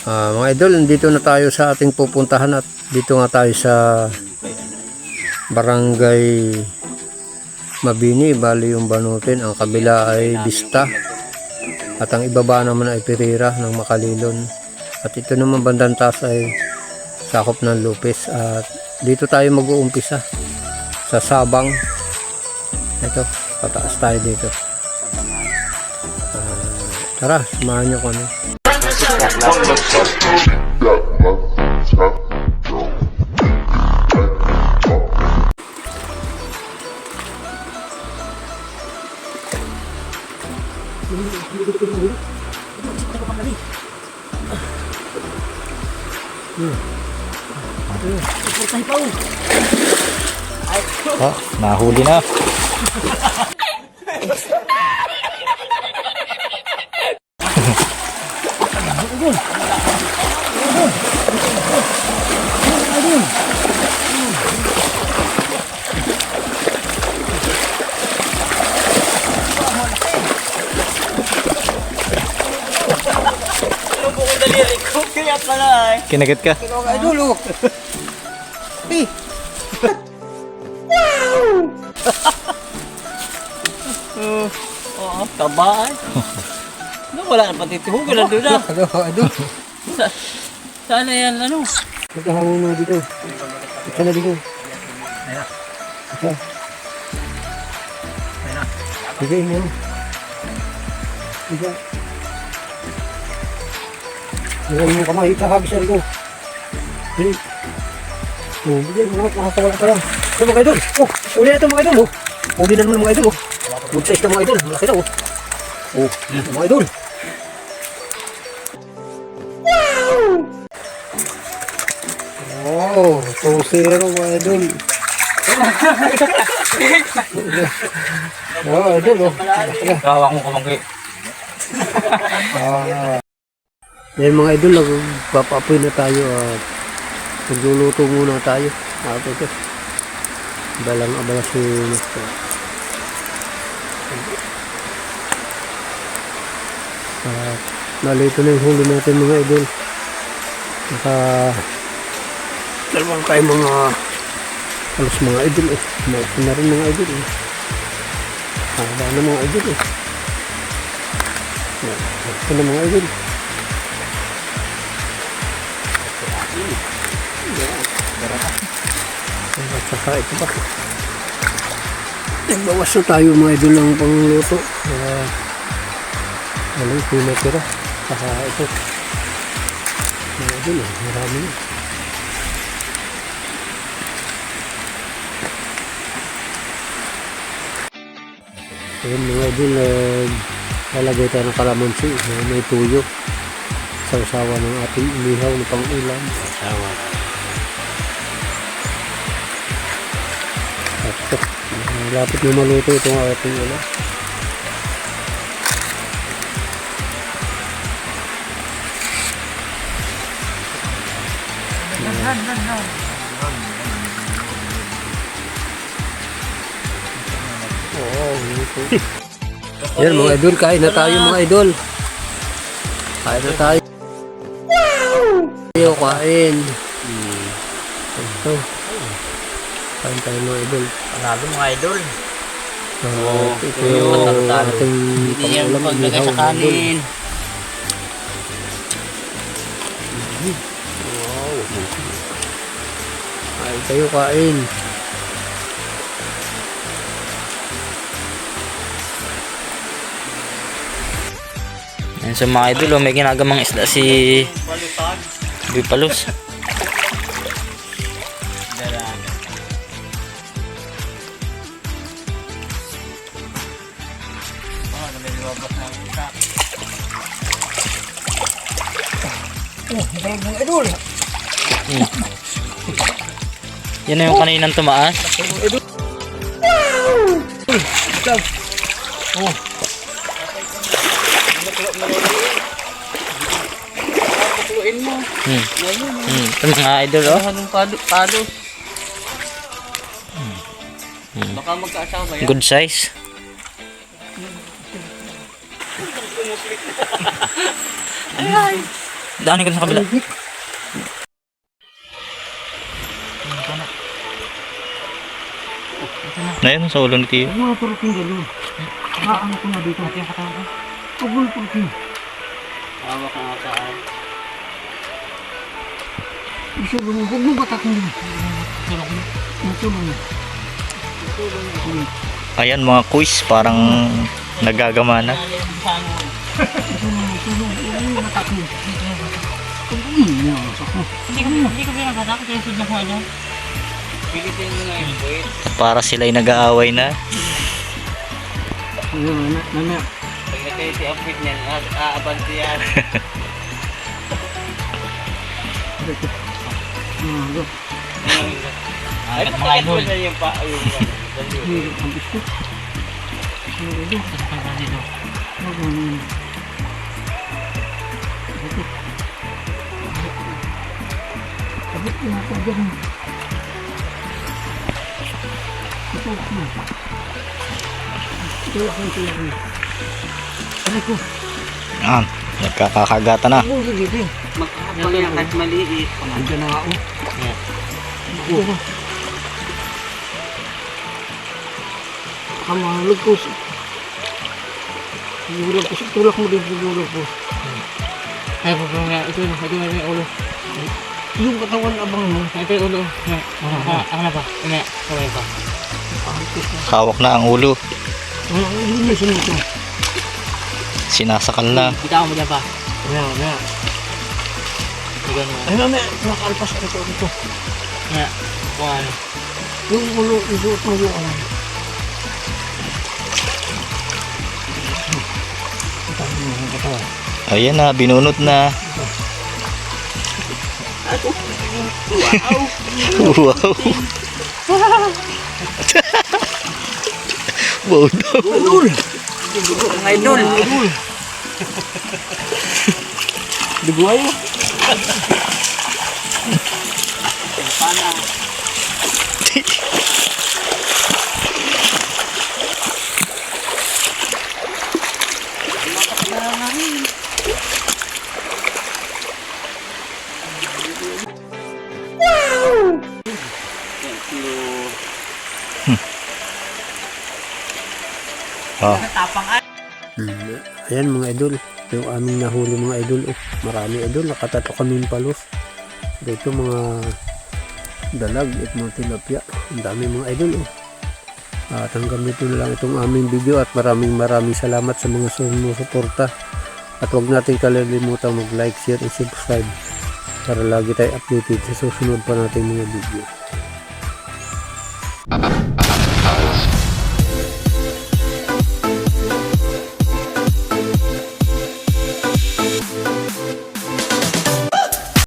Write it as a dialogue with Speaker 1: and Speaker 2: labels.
Speaker 1: Mga idol, nandito na tayo sa ating pupuntahan at dito nga tayo sa Barangay Mabini, bali yung Banutin. Ang kabila ay Vista at ang ibaba naman ay Pereira ng Makalilon. At ito naman bandang taas ay sakop ng Lopez. At dito tayo mag-uumpisa sa Sabang. Ito, pataas tayo dito. Tara, samahan nyo kami.
Speaker 2: Nahuli na. Kinagat ka?
Speaker 1: Ay, dulo! Hey!
Speaker 3: Oo, tabaan. Wala na pati tihugan na doon na.
Speaker 1: Idol!
Speaker 3: Sana yan, ano?
Speaker 1: Magkahangin mo dito. Ito na dito. Ito. Bigay mo. Bigay. Bigay mo kamay. Kakabisar ko. Bigay. Bigay mo. Makakawala ka lang. Ito mga idol. Uli na ito mga idol. Uli na naman mga idol. Good size na mga idol. Malaki na. Mga idol. Oh, 2-0 mga idol. Oh, idol oh.
Speaker 3: Gawak mo kumanggi.
Speaker 1: Yan mga idol, nagpapapoy na tayo at magluluto muna tayo. Ito. Balang abala si Mr. Nalito na yung huli natin mga idol. Dalawang kayo mga halos mga idol eh. Ito na rin mga idol eh. Haba na mga idol eh. Ito na mga idol. At saka ito pa. Nagbawas na tayo mga idol ng pangluto. Ano yung pinatira. Saka ito. Mga idol eh. Marami na. Ayan mga idol, lalagay tayo ng kalamansi na may tuyo sa usawa ng ating inihaw na pang-ulam.
Speaker 3: Sawa.
Speaker 1: At ito, lapit na maluto itong ating ulam. Yan mga idol, kain na tayo mga idol. Kain na tayo. Kain. Ito. Kain tayo mga idol.
Speaker 3: Panalo mga idol.
Speaker 1: Ito yung ating
Speaker 3: Hindi yan
Speaker 1: pang-ulam.
Speaker 3: paglagay sa kanin.
Speaker 1: Wow. Kain tayo, kain.
Speaker 3: Yan sa mga idol, may ginagamang isda si Bipalos. Yan na yung kaninang tumaas. Ito mga idol oh.
Speaker 2: Palos. Baka magkaasawa yan.
Speaker 3: Good size.
Speaker 2: Ay,
Speaker 3: Daanin ka na sa kabila. Na yun, sa ulo ni Tiyo.
Speaker 1: Mga purking gano'n. Ano ko na dito? Ate, katawan ko. Pagul purking.
Speaker 2: Hawak ang akaan.
Speaker 1: Isulong mo. Huwag mo batak mo. Isulong mo.
Speaker 3: Ayan mga quiz, parang nagagama na.
Speaker 2: Hindi ko pinagatak kaya sudya ko ano. Pigitin mo nga yung buwit.
Speaker 3: Para sila'y nag-aaway na.
Speaker 2: Pag nagkayo si Apit niyan, aabanti yan. Ay, mga idol. Yung pa, yung
Speaker 3: Yan, nagkakagata na.
Speaker 2: magkakapag yan kahit maliit.
Speaker 1: Nandiyan na ako. Kamalog po. Sigurang po. Tulak mo din sigurang po.
Speaker 2: Ay, po nga, ito yung ulo.
Speaker 1: Yung katawan abang mo.
Speaker 2: Ito yung ulo. Ako na pa. Kamay pa.
Speaker 3: Hawak na ang ulo.
Speaker 1: Hindi mo ito.
Speaker 3: Sinasakal na.
Speaker 2: Bitaw mo dyan pa. Nga. Ikaw naman.
Speaker 1: Ay, mami. Nakalpas ito.
Speaker 2: Nga. Kung ano.
Speaker 1: Yung ulo, isuot mo yung ano.
Speaker 3: Ayan na, binunot na. Wow. Wow daw.
Speaker 2: Mga idol.
Speaker 1: Duguay mo.
Speaker 3: Oh.
Speaker 1: Ayan mga idol, yung aming nahuli mga idol. Marami idol, nakatato kaming palos. Dito mga dalag at mga tilapia. Ang dami mga idol. At hanggang dito na lang itong aming video at maraming salamat sa mga sumusuporta. At huwag natin kalilimutan mag-like, share, and subscribe para lagi tayo updated sa susunod pa nating mga video.